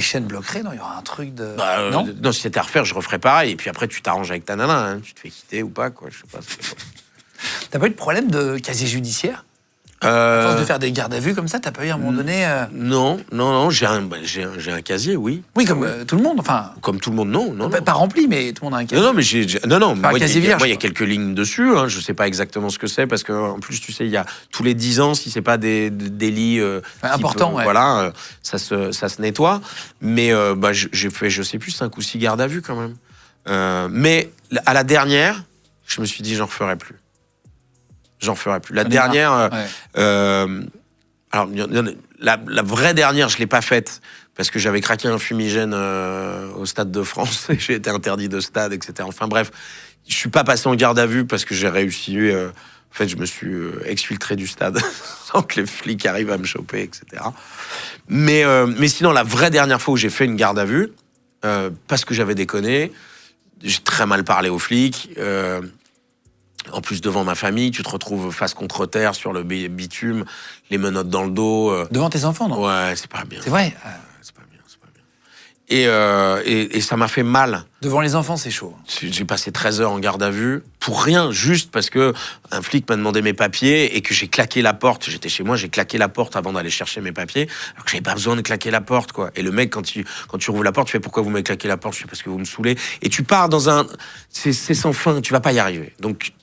Les chaînes bloqueraient, non? Il y aura un truc de... Non, si c'était à refaire, je referais pareil. Et puis après, tu t'arranges avec ta nana. Hein. Tu te fais quitter ou pas, quoi. Je sais pas. T'as pas eu de problème de casier judiciaire? À force de faire des gardes à vue comme ça, t'as pas eu à un moment donné... Non, j'ai un casier, oui. Oui, comme tout le monde, enfin... Comme tout le monde, non. Pas rempli, mais tout le monde a un casier. Non, mais Enfin, casier vierge, moi, il y a quelques lignes dessus. Hein, je sais pas exactement ce que c'est, parce qu'en plus, tu sais, il y a tous les 10 ans, si c'est pas des délits importants, ouais. Voilà, ça se nettoie. Mais j'ai fait, je sais plus, 5 ou 6 gardes à vue quand même. Mais à la dernière, je me suis dit, j'en referai plus. La dernière, alors la vraie dernière, je l'ai pas faite parce que j'avais craqué un fumigène au Stade de France et j'ai été interdit de stade, etc. Enfin bref, je suis pas passé en garde à vue parce que j'ai réussi. En fait, je me suis exfiltré du stade sans que les flics arrivent à me choper, etc. Mais sinon, la vraie dernière fois où j'ai fait une garde à vue, parce que j'avais déconné, j'ai très mal parlé aux flics. En plus, devant ma famille, tu te retrouves face contre terre sur le bitume, les menottes dans le dos. Devant tes enfants, non? Ouais, c'est pas bien. C'est vrai. C'est pas bien. Et ça m'a fait mal. Devant les enfants, c'est chaud. J'ai passé 13 heures en garde à vue pour rien, juste parce que un flic m'a demandé mes papiers et que j'ai claqué la porte. J'étais chez moi, j'ai claqué la porte avant d'aller chercher mes papiers, alors que j'avais pas besoin de claquer la porte, quoi. Et le mec, quand tu rouvres la porte, tu fais pourquoi vous m'avez claqué la porte? Je fais parce que vous me saoulez. Et tu pars dans un, c'est sans fin. Tu vas pas y arriver. Donc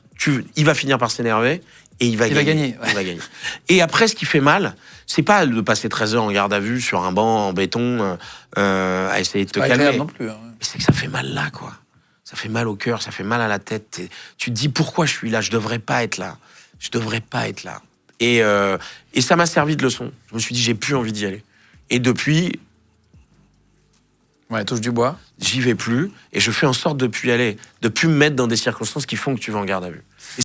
il va finir par s'énerver et il va gagner. Ouais. Il va gagner. Et après, ce qui fait mal, c'est pas de passer 13 heures en garde à vue sur un banc en béton à essayer de te calmer. Non plus, hein. Mais c'est que ça fait mal là, quoi. Ça fait mal au cœur, ça fait mal à la tête. Tu te dis pourquoi je suis là, je devrais pas être là. Je devrais pas être là. Et ça m'a servi de leçon. Je me suis dit, j'ai plus envie d'y aller. Et depuis, ouais, touche du bois. J'y vais plus et je fais en sorte de plus y aller, de plus me mettre dans des circonstances qui font que tu vas en garde à vue.